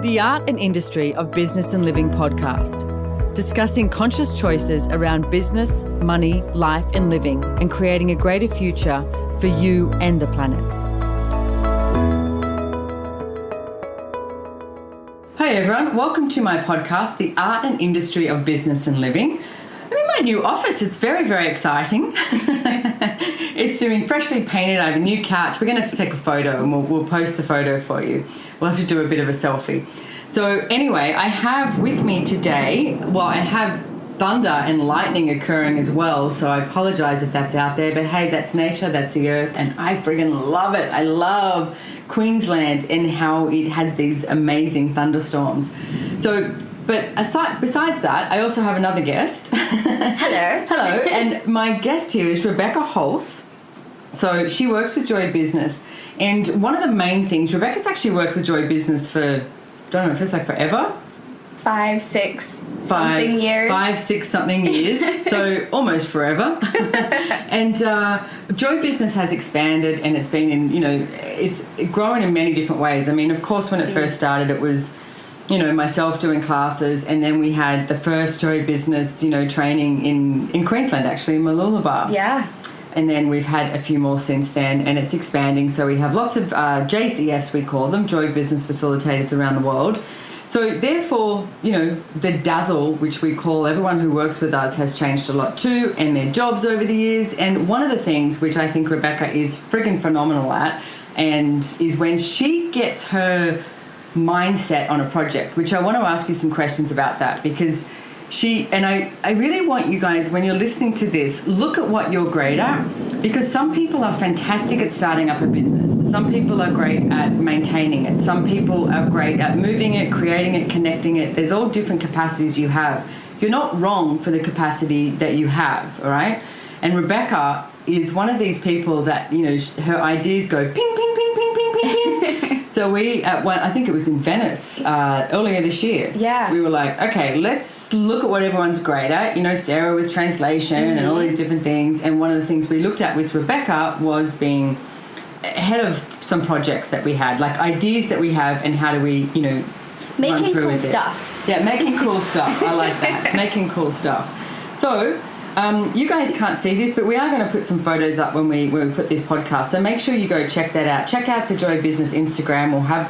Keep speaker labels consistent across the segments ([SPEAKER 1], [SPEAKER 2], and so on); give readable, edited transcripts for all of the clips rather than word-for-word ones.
[SPEAKER 1] the Art and Industry of Business and Living podcast, discussing conscious choices around business, money, life and living, and creating a greater future for you and the planet. Hi everyone, welcome to my podcast, The Art and Industry of Business and Living. I'm in my new office. It's very, very exciting. It's doing freshly painted. I have a new couch. We're going to have to take a photo and we'll post the photo for you. We'll have to do a bit of a selfie. So anyway, I have with me today, I have thunder and lightning occurring as well. So I apologize if that's out there. But hey, that's nature, that's the earth. And I friggin' love it. I love Queensland and how it has these amazing thunderstorms. But besides that, I also have another guest.
[SPEAKER 2] Hello.
[SPEAKER 1] Hello. And my guest here is Rebecca Hulse. So she works with Joy Business. And one of the main things, Rebecca's actually worked with Joy Business for, I don't know, it feels like forever.
[SPEAKER 2] 5, 6 something years.
[SPEAKER 1] 5, 6 something years. So almost forever. And Joy Business has expanded and it's been in, it's grown in many different ways. I mean, of course, when it first started, it was, myself doing classes, and then we had the first Joy Business, training in Queensland, actually, in Mooloolaba.
[SPEAKER 2] Yeah. And
[SPEAKER 1] then we've had a few more since then, and it's expanding. So we have lots of JCFs, we call them, Joy Business Facilitators around the world. So therefore, the dazzle, which we call everyone who works with us, has changed a lot too, and their jobs over the years. And one of the things which I think Rebecca is friggin' phenomenal at, and is when she gets her mindset on a project, which I want to ask you some questions about that, because I really want you guys, when you're listening to this, look at what you're great at, because some people are fantastic at starting up a business. Some people are great at maintaining it. Some people are great at moving it, creating it, connecting it. There's all different capacities you have. You're not wrong for the capacity that you have, all right? And Rebecca is one of these people that, her ideas go ping, ping, ping, ping, ping, ping, ping. So we, I think it was in Venice earlier this year.
[SPEAKER 2] Yeah.
[SPEAKER 1] We were like, okay, let's look at what everyone's great at. Sarah with translation and all these different things. And one of the things we looked at with Rebecca was being ahead of some projects that we had, like ideas that we have, and how do we, run through
[SPEAKER 2] cool
[SPEAKER 1] with this.
[SPEAKER 2] Stuff.
[SPEAKER 1] Yeah, making cool stuff. I like that. Making cool stuff. So you guys can't see this, but we are going to put some photos up when we put this podcast. So make sure you go check that out. Check out the Joy Business Instagram. We'll have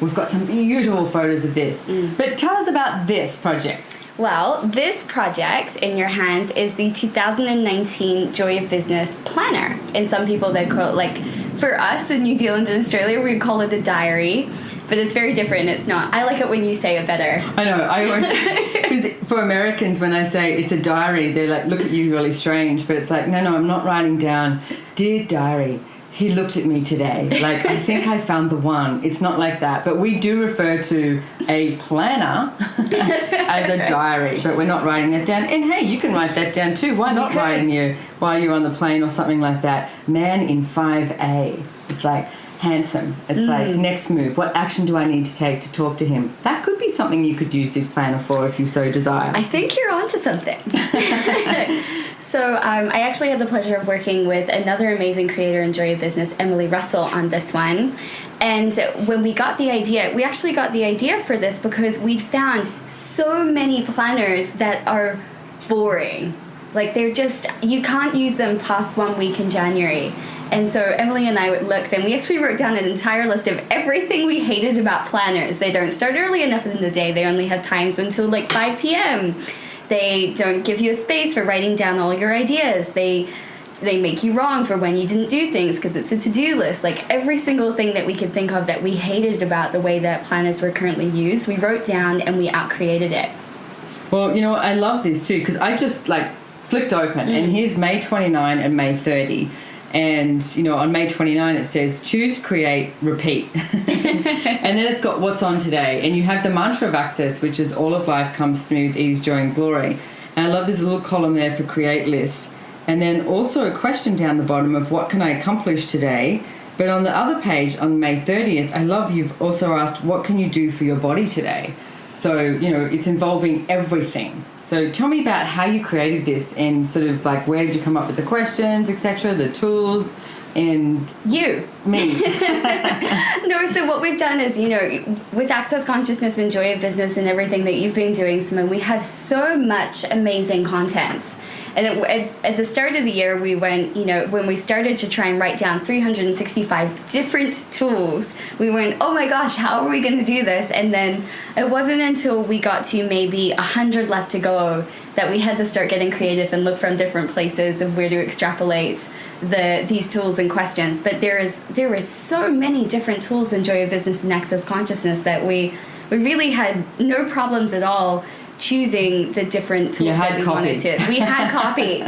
[SPEAKER 1] we've got some beautiful photos of this. But tell us about this project.
[SPEAKER 2] Well, this project in your hands is the 2019 Joy of Business Planner. And some people, they call it, for us in New Zealand and Australia, we call it a diary. But it's very different. It's not. I like it when you say it better.
[SPEAKER 1] I know. I always, because for Americans, when I say it's a diary, they look at you really strange. But it's like, no, I'm not writing down, dear diary, he looked at me today. I think I found the one. It's not like that. But we do refer to a planner as a diary, but we're not writing that down. And hey, you can write that down too. Why not writing while you're on the plane or something like that? Man in 5A. It's like, handsome. It's like, next move. What action do I need to take to talk to him? That could be something you could use this planner for if you so desire.
[SPEAKER 2] I think you're onto something. So I actually had the pleasure of working with another amazing creator in Joy of Business, Emily Russell, on this one. And when we got the idea, we actually got the idea for this because we found so many planners that are boring. They're just, you can't use them past 1 week in January. And so Emily and I looked, and we actually wrote down an entire list of everything we hated about planners. They don't start early enough in the day. They only have times until 5 p.m. They don't give you a space for writing down all your ideas. They make you wrong for when you didn't do things because it's a to-do list. Every single thing that we could think of that we hated about the way that planners were currently used, we wrote down and we out-created it.
[SPEAKER 1] Well, I love this too, because I just flicked open and here's May 29 and May 30. And, on May 29 it says, choose, create, repeat. And then it's got what's on today. And you have the mantra of access, which is all of life comes smooth, ease, joy, and glory. And I love this little column there for create list. And then also a question down the bottom of what can I accomplish today? But on the other page, on May 30th, I love you've also asked, what can you do for your body today? So, it's involving everything. So tell me about how you created this and sort of where did you come up with the questions, etc., the tools, and
[SPEAKER 2] you.
[SPEAKER 1] me.
[SPEAKER 2] No, so what we've done is, with Access Consciousness and Joy of Business and everything that you've been doing, Simone, we have so much amazing content. And at the start of the year, we went, when we started to try and write down 365 different tools, we went, oh my gosh, how are we going to do this? And then it wasn't until we got to maybe 100 left to go that we had to start getting creative and look from different places of where to extrapolate these tools and questions. But there is so many different tools in Joy of Business and Access Consciousness that we really had no problems at all choosing the different tools that we wanted to. We had copy.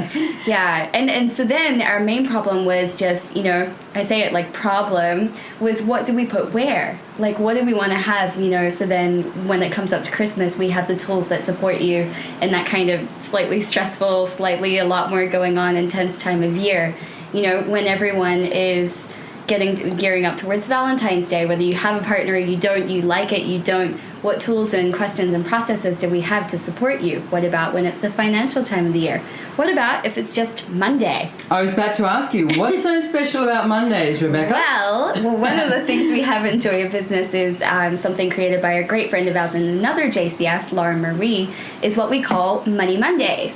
[SPEAKER 2] Yeah. And so then our main problem was just, I say it like problem, was what do we put where? Like, what do we want to have, so then when it comes up to Christmas, we have the tools that support you in that kind of slightly stressful, slightly a lot more going on, intense time of year. When everyone is gearing up towards Valentine's Day, whether you have a partner or you don't, you like it, you don't, what tools and questions and processes do we have to support you? What about when it's the financial time of the year? What about if it's just Monday?
[SPEAKER 1] I was about to ask you, what's so special about Mondays, Rebecca?
[SPEAKER 2] Well, one of the things we have in Joy of Business is something created by a great friend of ours and another JCF, Laura Marie, is what we call Money Mondays.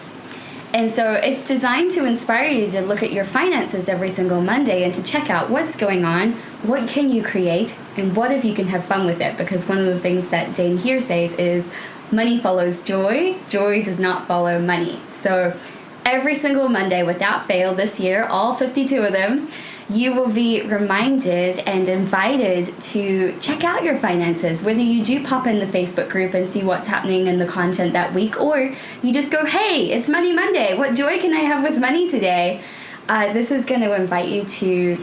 [SPEAKER 2] And so it's designed to inspire you to look at your finances every single Monday and to check out what's going on, what can you create, and what if you can have fun with it. Because one of the things that Dane here says is money follows joy, joy does not follow money. So every single Monday without fail this year, all 52 of them, you will be reminded and invited to check out your finances, whether you do pop in the Facebook group and see what's happening in the content that week, or you just go, hey, it's Money Monday. What joy can I have with money today? This is going to invite you to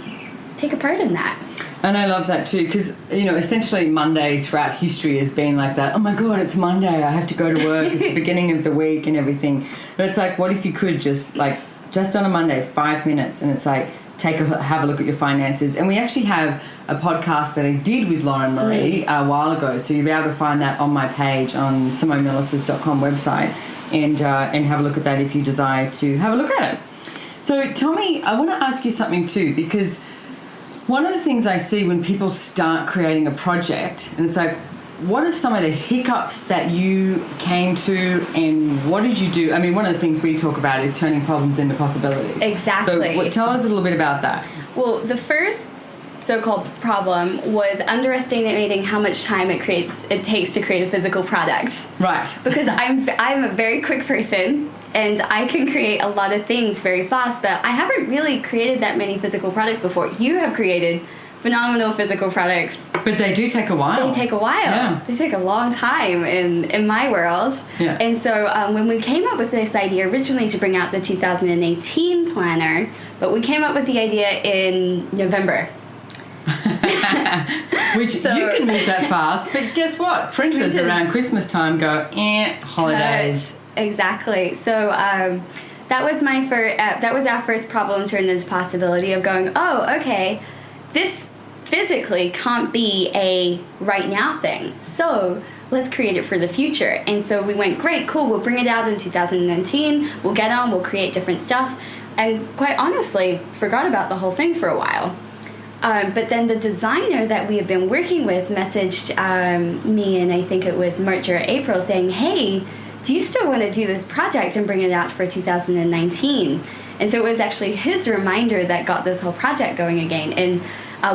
[SPEAKER 2] take a part in that.
[SPEAKER 1] And I love that too, because, essentially Monday throughout history has been like that. Oh my God, it's Monday. I have to go to work. It's the beginning of the week and everything. But it's like, what if you could just on a Monday, 5 minutes, and it's like, have a look at your finances. And we actually have a podcast that I did with Lauren Marie a while ago, so you'll be able to find that on my page on SimoneMilasas.com website and have a look at that if you desire to have a look at it. So tell me, I want to ask you something too, because one of the things I see when people start creating a project, and it's like, what are some of the hiccups that you came to, and what did you do? I mean, one of the things we talk about is turning problems into possibilities.
[SPEAKER 2] Exactly.
[SPEAKER 1] So tell us a little bit about that.
[SPEAKER 2] Well, the first so-called problem was underestimating how much time it takes to create a physical product.
[SPEAKER 1] Right.
[SPEAKER 2] Because I'm a very quick person, and I can create a lot of things very fast, but I haven't really created that many physical products before. You have created phenomenal physical products.
[SPEAKER 1] But they do take a while.
[SPEAKER 2] They take a while.
[SPEAKER 1] Yeah.
[SPEAKER 2] They take a long time in my world.
[SPEAKER 1] Yeah.
[SPEAKER 2] And so when we came up with this idea originally to bring out the 2018 planner, but we came up with the idea in November.
[SPEAKER 1] Which you can move that fast, but guess what? Printers around Christmas time go, holidays.
[SPEAKER 2] Exactly. So that was that was our first problem turned into possibility of going, oh, okay, this physically can't be a right now thing. So let's create it for the future. And so we went, great, cool, we'll bring it out in 2019. We'll get on, we'll create different stuff. And quite honestly, forgot about the whole thing for a while. But then the designer that we have been working with messaged me, and I think it was March or April, saying, hey, do you still want to do this project and bring it out for 2019? And so it was actually his reminder that got this whole project going again. And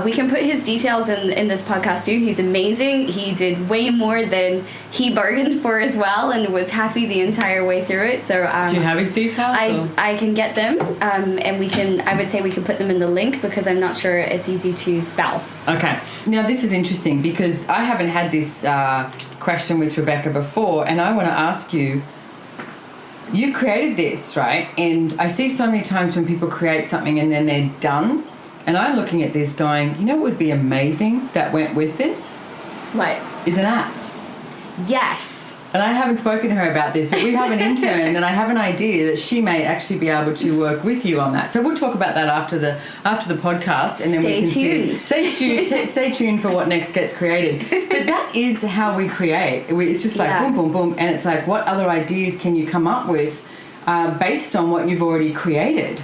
[SPEAKER 2] we can put his details in this podcast too. He's amazing. He did way more than he bargained for as well, and was happy the entire way through it. So
[SPEAKER 1] do you have his details?
[SPEAKER 2] I can get them, and I would say we can put them in the link, because I'm not sure it's easy to spell.
[SPEAKER 1] Okay. Now this is interesting, because I haven't had this question with Rebecca before, and I want to ask you. You created this, right? And I see so many times when people create something and then they're done. And I'm looking at this going, what would be amazing that went with this?
[SPEAKER 2] What?
[SPEAKER 1] Is an app.
[SPEAKER 2] Yes.
[SPEAKER 1] And I haven't spoken to her about this, but we have an intern and I have an idea that she may actually be able to work with you on that. So we'll talk about that after the podcast, and then we can stay tuned for what next gets created. But that is how we create. It's just like boom, boom, boom, and it's like, what other ideas can you come up with based on what you've already created?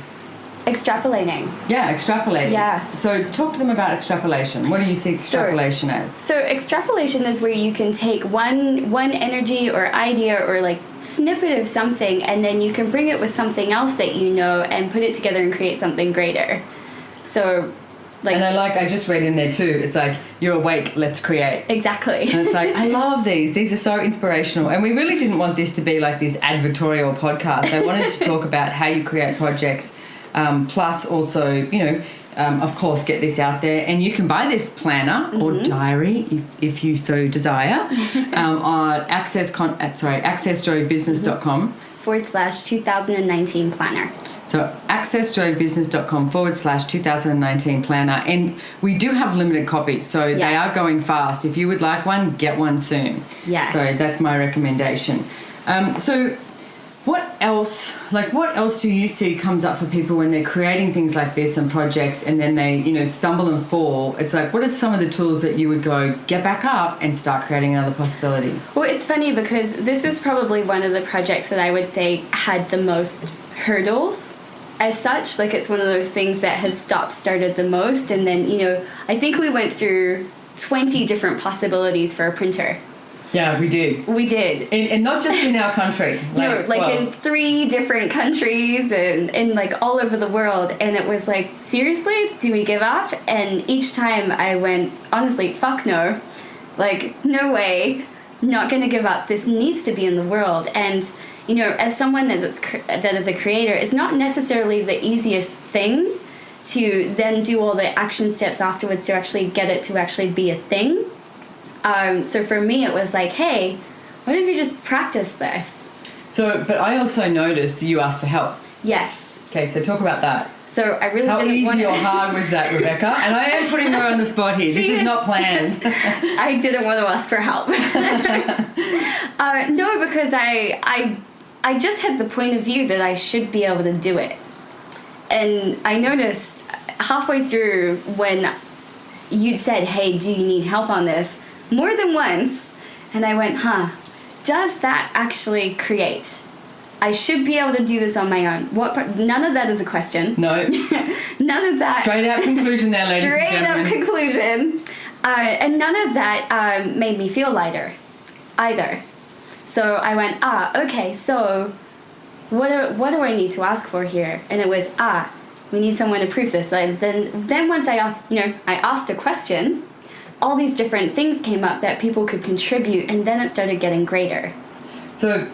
[SPEAKER 2] Extrapolating.
[SPEAKER 1] Yeah, extrapolating.
[SPEAKER 2] Yeah.
[SPEAKER 1] So talk to them about extrapolation. What do you see extrapolation as?
[SPEAKER 2] So extrapolation is where you can take one energy or idea or like snippet of something, and then you can bring it with something else that you know and put it together and create something greater. So like,
[SPEAKER 1] and I just read in there too, it's like, you're awake, let's create.
[SPEAKER 2] Exactly.
[SPEAKER 1] And it's like, I love these are so inspirational, and we really didn't want this to be like this advertorial podcast. I wanted to talk about how you create projects, plus also, of course, get this out there. And you can buy this planner or diary if you so desire on accessjoybusiness.com
[SPEAKER 2] /2019 planner.
[SPEAKER 1] So accessjoybusiness.com /2019 planner. And we do have limited copies, so they are going fast. If you would like one, get one soon.
[SPEAKER 2] Yes.
[SPEAKER 1] So that's my recommendation. So what else do you see comes up for people when they're creating things like this and projects, and then they, stumble and fall? It's like, what are some of the tools that you would go, get back up and start creating another possibility?
[SPEAKER 2] Well, it's funny because this is probably one of the projects that I would say had the most hurdles as such. Like, it's one of those things that has started the most. And then, I think we went through 20 different possibilities for a printer.
[SPEAKER 1] Yeah, we did.
[SPEAKER 2] We did.
[SPEAKER 1] And not just in our country.
[SPEAKER 2] In 3 different countries and like all over the world. And it was like, seriously, do we give up? And each time I went, honestly, fuck no. Like, no way. Not going to give up. This needs to be in the world. And, as someone that is a creator, it's not necessarily the easiest thing to then do all the action steps afterwards to actually get it to actually be a thing. So for me, it was like, hey, what if you just practice this?
[SPEAKER 1] So, but I also noticed you asked for help.
[SPEAKER 2] Yes.
[SPEAKER 1] Okay, so talk about that.
[SPEAKER 2] So I really
[SPEAKER 1] How
[SPEAKER 2] didn't want
[SPEAKER 1] easy or hard was that, Rebecca? And I am putting her on the spot here. This is not planned.
[SPEAKER 2] I didn't want to ask for help. No, because I just had the point of view that I should be able to do it. And I noticed halfway through when you said, hey, do you need help on this? More than once. And I went, does that actually create? I should be able to do this on my own. None of that is a question.
[SPEAKER 1] No.
[SPEAKER 2] None of that.
[SPEAKER 1] Straight up conclusion there, ladies and gentlemen.
[SPEAKER 2] Straight up conclusion. And none of that made me feel lighter either. So I went, okay, so what do I need to ask for here? And it was, we need someone to prove this. And then once I asked a question, all these different things came up that people could contribute, and then it started getting greater.
[SPEAKER 1] So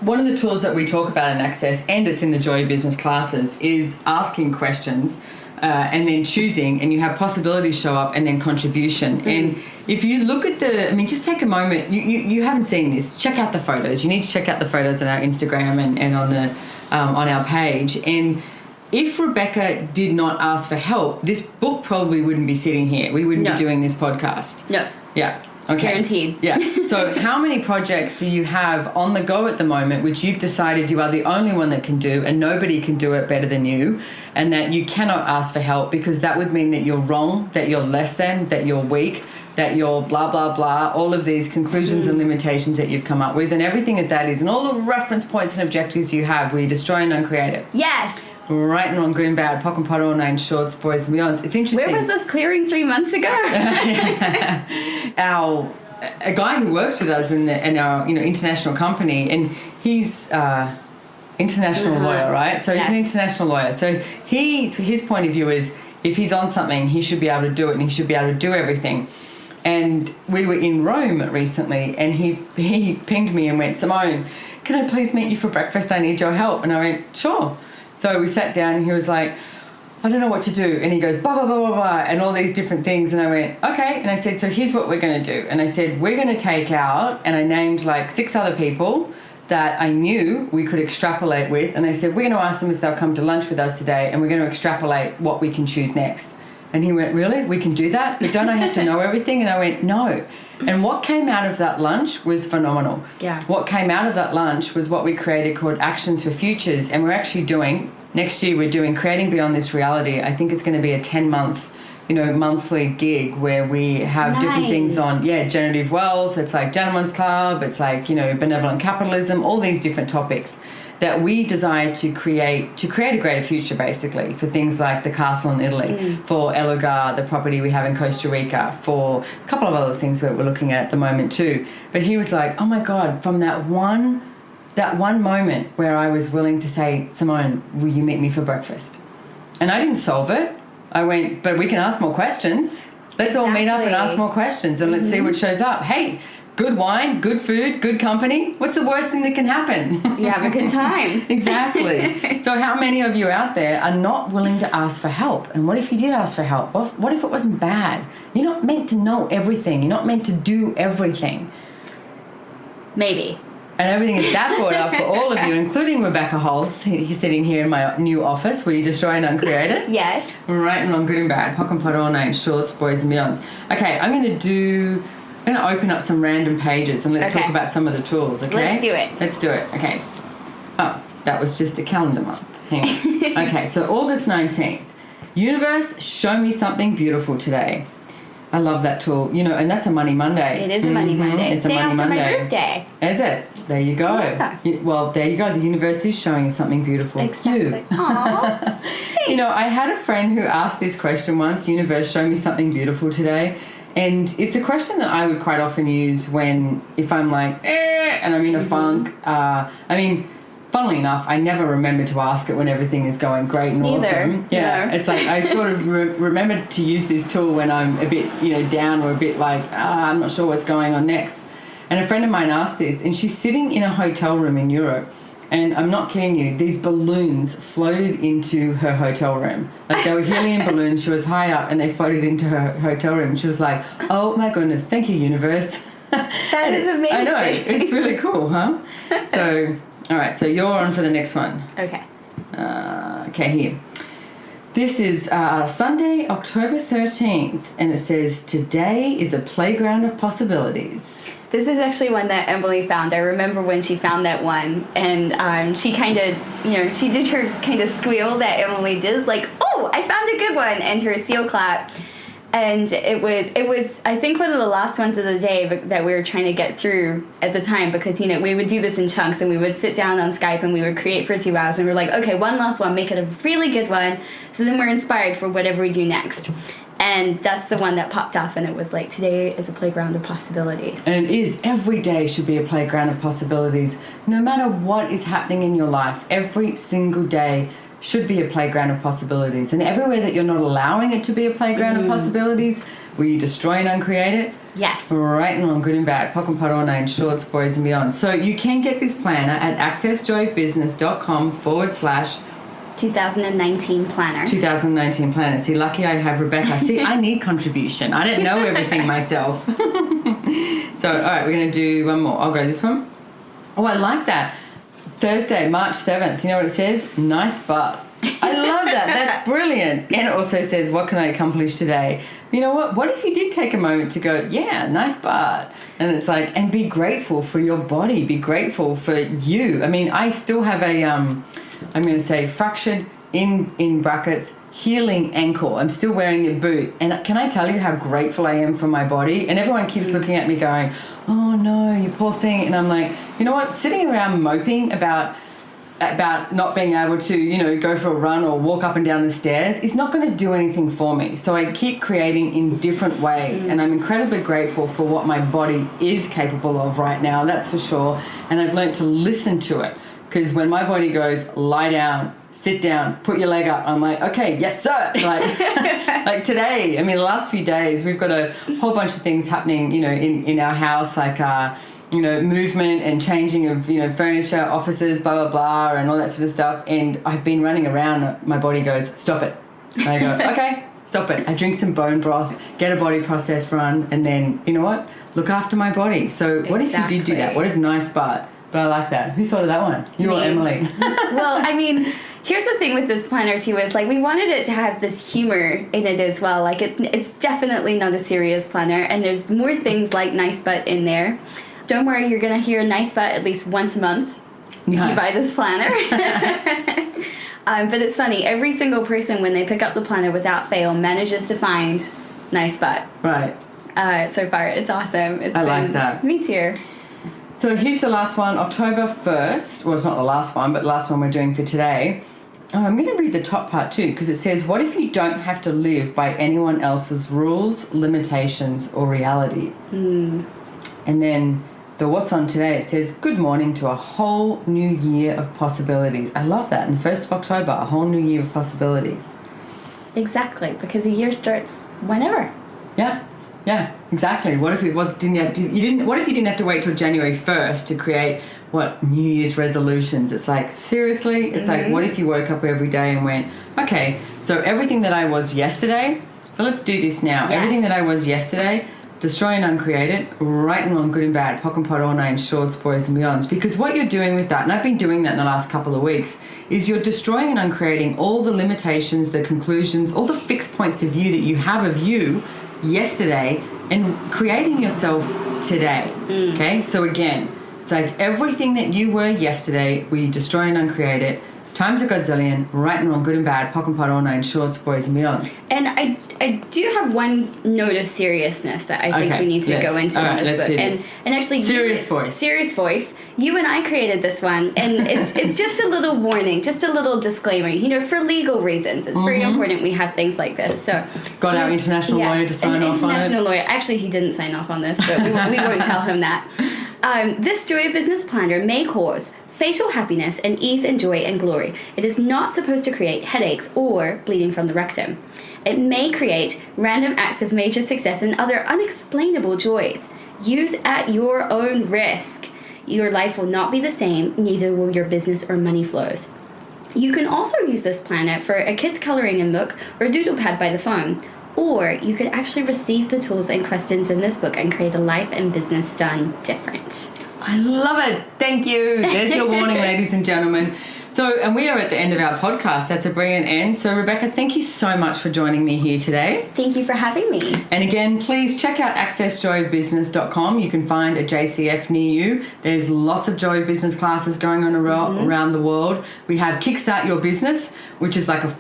[SPEAKER 1] one of the tools that we talk about in Access, and it's in the Joy Business classes, is asking questions and then choosing, and you have possibilities show up and then contribution. And if you look at just take a moment, you haven't seen this, check out the photos. You need to check out the photos on our Instagram and on our page. And if Rebecca did not ask for help, this book probably wouldn't be sitting here. We wouldn't be doing this podcast.
[SPEAKER 2] No.
[SPEAKER 1] Yeah. Okay.
[SPEAKER 2] Guaranteed.
[SPEAKER 1] Yeah. So how many projects do you have on the go at the moment which you've decided you are the only one that can do, and nobody can do it better than you, and that you cannot ask for help because that would mean that you're wrong, that you're less than, that you're weak, that you're blah, blah, blah, all of these conclusions and limitations that you've come up with, and everything that is, and all the reference points and objectives you have where you destroy and uncreate it.
[SPEAKER 2] Yes.
[SPEAKER 1] Right and wrong, good and bad, pock and pot, all nine shorts, boys and beyonds. It's interesting.
[SPEAKER 2] Where was this clearing 3 months ago?
[SPEAKER 1] A guy who works with us in our international company, and he's international lawyer, right? So he's an international lawyer. So his point of view is if he's on something, he should be able to do it, and he should be able to do everything. And we were in Rome recently, and he pinged me and went, Simone, can I please meet you for breakfast? I need your help. And I went, sure. So we sat down, and he was like, I don't know what to do. And he goes, blah, blah, blah, blah, blah, and all these different things. And I went, okay. And I said, so here's what we're going to do. And I said, we're going to take out, and I named like 6 other people that I knew we could extrapolate with. And I said, we're going to ask them if they'll come to lunch with us today, and we're going to extrapolate what we can choose next. And he went, really? We can do that? But don't I have to know everything? And I went, no. And what came out of that lunch was phenomenal.
[SPEAKER 2] Yeah. What
[SPEAKER 1] came out of that lunch was what we created called Actions for Futures. And we're actually doing, next year we're doing Creating Beyond This Reality. I think it's going to be a 10-month, monthly gig where we have different things on, generative wealth. It's like Gentleman's Club. It's like, benevolent capitalism, all these different topics. that we desire to create a greater future, basically, for things like the castle in Italy, for El Hogar, the property we have in Costa Rica, for a couple of other things that we're looking at the moment too. But he was like, oh my God, from that one moment where I was willing to say, Simone, will you meet me for breakfast? And I didn't solve it. I went, but we can ask more questions. Let's all meet up and ask more questions, and let's see what shows up. Hey, good wine, good food, good company. What's the worst thing that can happen?
[SPEAKER 2] You have a good time.
[SPEAKER 1] Exactly. So how many of you out there are not willing to ask for help? And what if you did ask for help? What if it wasn't bad? You're not meant to know everything. You're not meant to do everything.
[SPEAKER 2] Maybe.
[SPEAKER 1] And everything is that brought up for all of you, including Rebecca Hulse. He's sitting here in my new office where you destroy and uncreate it.
[SPEAKER 2] Yes.
[SPEAKER 1] Right and wrong, good and bad. Hock and pot, all names, shorts, boys and beyonds. Okay, I'm going to open up some random pages and let's talk about some of the tools, okay? Let's do it. Okay. Oh, that was just a calendar month. Hang on. Okay, so August 19th. Universe, show me something beautiful today. I love that tool. And that's a Money Monday.
[SPEAKER 2] It is a Money Monday.
[SPEAKER 1] It's a Money Monday.
[SPEAKER 2] My birthday.
[SPEAKER 1] Is it? There you go.
[SPEAKER 2] Yeah.
[SPEAKER 1] Well, there you go. The universe is showing you something beautiful.
[SPEAKER 2] Exactly. Aww.
[SPEAKER 1] I had a friend who asked this question once, universe, show me something beautiful today. And it's a question that I would quite often use if I'm like, and I'm in a funk. Funnily enough, I never remember to ask it when everything is going great and awesome. Yeah, it's like I sort of remember to use this tool when I'm a bit, down or a bit like, I'm not sure what's going on next. And a friend of mine asked this, and she's sitting in a hotel room in Europe. And I'm not kidding you, these balloons floated into her hotel room. Like they were helium balloons. She was high up and they floated into her hotel room. And she was like, oh my goodness, thank you, universe.
[SPEAKER 2] That is amazing.
[SPEAKER 1] I know, it's really cool, huh? So, all right, so you're on for the next one.
[SPEAKER 2] Okay.
[SPEAKER 1] Okay, here. This is Sunday, October 13th, and it says, today is a playground of possibilities.
[SPEAKER 2] This is actually one that Emily found. I remember when she found that one, and she kind of, she did her kind of squeal that Emily does, like, oh, I found a good one, and her seal clap. And it was, I think, one of the last ones of the day that we were trying to get through at the time because, we would do this in chunks and we would sit down on Skype and we would create for 2 hours and we're like, okay, one last one, make it a really good one. So then we're inspired for whatever we do next. And that's the one that popped off and it was like, today is a playground of possibilities.
[SPEAKER 1] And it is. Every day should be a playground of possibilities. No matter what is happening in your life, every single day should be a playground of possibilities. And everywhere that you're not allowing it to be a playground of possibilities, will you destroy and uncreate it?
[SPEAKER 2] Yes.
[SPEAKER 1] Right and wrong, good and bad, pock and pot, all names, shorts, boys and beyond. So you can get this planner at accessjoybusiness.com/
[SPEAKER 2] 2019 planner.
[SPEAKER 1] 2019 planner. See, lucky I have Rebecca. See, I need contribution. I don't know everything myself. So, all right, we're going to do one more. I'll go this one. Oh, I like that. Thursday, March 7th. You know what it says? Nice butt. I love that. That's brilliant. And it also says, what can I accomplish today? You know what? What if you did take a moment to go, yeah, nice butt? And it's like, and be grateful for your body. Be grateful for you. I mean, I still have a, I'm going to say fractured in brackets, healing ankle. I'm still wearing a boot. And can I tell you how grateful I am for my body? And everyone keeps looking at me going, oh no, you poor thing. And I'm like, you know what? Sitting around moping about not being able to, go for a run or walk up and down the stairs is not going to do anything for me. So I keep creating in different ways. And I'm incredibly grateful for what my body is capable of right now, that's for sure. And I've learned to listen to it. Because when my body goes, lie down, sit down, put your leg up, I'm like, okay, yes, sir. Like today, the last few days, we've got a whole bunch of things happening, in our house, like, movement and changing of, furniture, offices, blah, blah, blah, and all that sort of stuff. And I've been running around, my body goes, stop it. And I go, okay, stop it. I drink some bone broth, get a body process run, and then, you know what? Look after my body. So what if you did do that? What if nice butt? But I like that. Who thought of that one? You or Emily?
[SPEAKER 2] Well, here's the thing with this planner too is like we wanted it to have this humor in it as well. Like it's definitely not a serious planner, and there's more things like nice butt in there. Don't worry, you're gonna hear nice butt at least once a month if you buy this planner. But it's funny. Every single person when they pick up the planner without fail manages to find nice butt.
[SPEAKER 1] Right.
[SPEAKER 2] So far, it's awesome.
[SPEAKER 1] I like that.
[SPEAKER 2] Me too.
[SPEAKER 1] So here's the last one, October 1st. Well, it's not the last one, but the last one we're doing for today. I'm going to read the top part too, because it says, what if you don't have to live by anyone else's rules, limitations, or reality? And then the what's on today, it says, good morning to a whole new year of possibilities. I love that. And the 1st of October, a whole new year of possibilities.
[SPEAKER 2] Exactly, because the year starts whenever.
[SPEAKER 1] Yeah, exactly. What if it was what if you didn't have to wait till January 1st to create New Year's resolutions? It's like, seriously? It's like, what if you woke up every day and went, okay, so everything that I was yesterday, so let's do this now.
[SPEAKER 2] Yes.
[SPEAKER 1] Everything that I was yesterday, destroy and uncreate it, right and wrong, good and bad, pock and pot, all nine, shorts, boys and beyonds. Because what you're doing with that, and I've been doing that in the last couple of weeks, is you're destroying and uncreating all the limitations, the conclusions, all the fixed points of view that you have of you yesterday and creating yourself today. Okay? So again, it's like everything that you were yesterday, we destroy and uncreate it, times a godzillion, right and wrong, good and bad, pock and pot, all nine, shorts, boys and beyonds.
[SPEAKER 2] And I do have one note of seriousness that I think we need to go into on this book. And actually, serious voice. You and I created this one, and it's just a little warning, just a little disclaimer. For legal reasons, it's very important we have things like this. So
[SPEAKER 1] got our international lawyer to sign off on it.
[SPEAKER 2] International lawyer. Actually, he didn't sign off on this, but we won't tell him that. This Joy of Business planner may cause facial happiness and ease and joy and glory. It is not supposed to create headaches or bleeding from the rectum. It may create random acts of major success and other unexplainable joys. Use at your own risk. Your life will not be the same, neither will your business or money flows. You can also use this planner for a kid's coloring in book or doodle pad by the phone. Or you could actually receive the tools and questions in this book and create a life and business done different.
[SPEAKER 1] I love it. Thank you. There's your warning, ladies and gentlemen. So, and we are at the end of our podcast. That's a brilliant end. So, Rebecca, thank you so much for joining me here today.
[SPEAKER 2] Thank you for having me.
[SPEAKER 1] And again, please check out accessjoybusiness.com. You can find a JCF near you. There's lots of Joy Business classes going on around the world. We have Kickstart Your Business, which is like a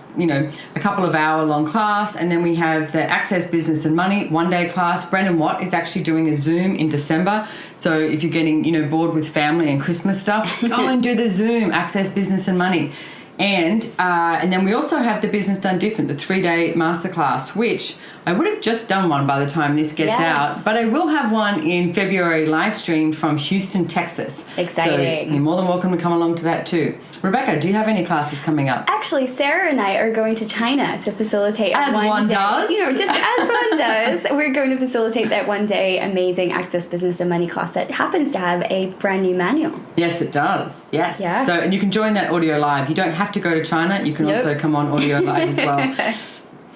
[SPEAKER 1] couple of hour-long class. And then we have the Access Business and Money one-day class. Brendan Watt is actually doing a Zoom in December. So if you're getting, bored with family and Christmas stuff, go and do the Zoom, Access Business and Money. And then we also have the Business Done Different, the 3-day masterclass, which I would have just done one by the time this gets out, but I will have one in February live streamed from Houston, Texas.
[SPEAKER 2] Exciting.
[SPEAKER 1] So you're more than welcome to come along to that too. Rebecca, do you have any classes coming up?
[SPEAKER 2] Actually, Sarah and I are going to China to facilitate
[SPEAKER 1] as one does.
[SPEAKER 2] Just as one does. We're going to facilitate that one-day amazing Access Business and Money class that happens to have a brand new manual.
[SPEAKER 1] Yes, it does. Yes.
[SPEAKER 2] Yeah.
[SPEAKER 1] So, and you can join that audio live. You don't have to go to China. You can also come on audio live as well.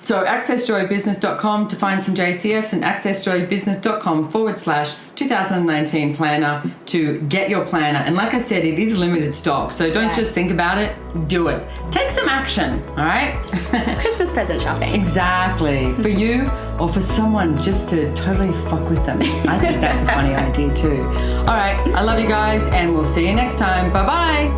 [SPEAKER 1] So accessjoybusiness.com to find some JCFs and accessjoybusiness.com/2019 planner to get your planner. And like I said, it is limited stock. So don't just think about it, do it. Take some action, all right?
[SPEAKER 2] Christmas present shopping.
[SPEAKER 1] Exactly. For you or for someone just to totally fuck with them. I think that's a funny idea too. All right. I love you guys and we'll see you next time. Bye-bye.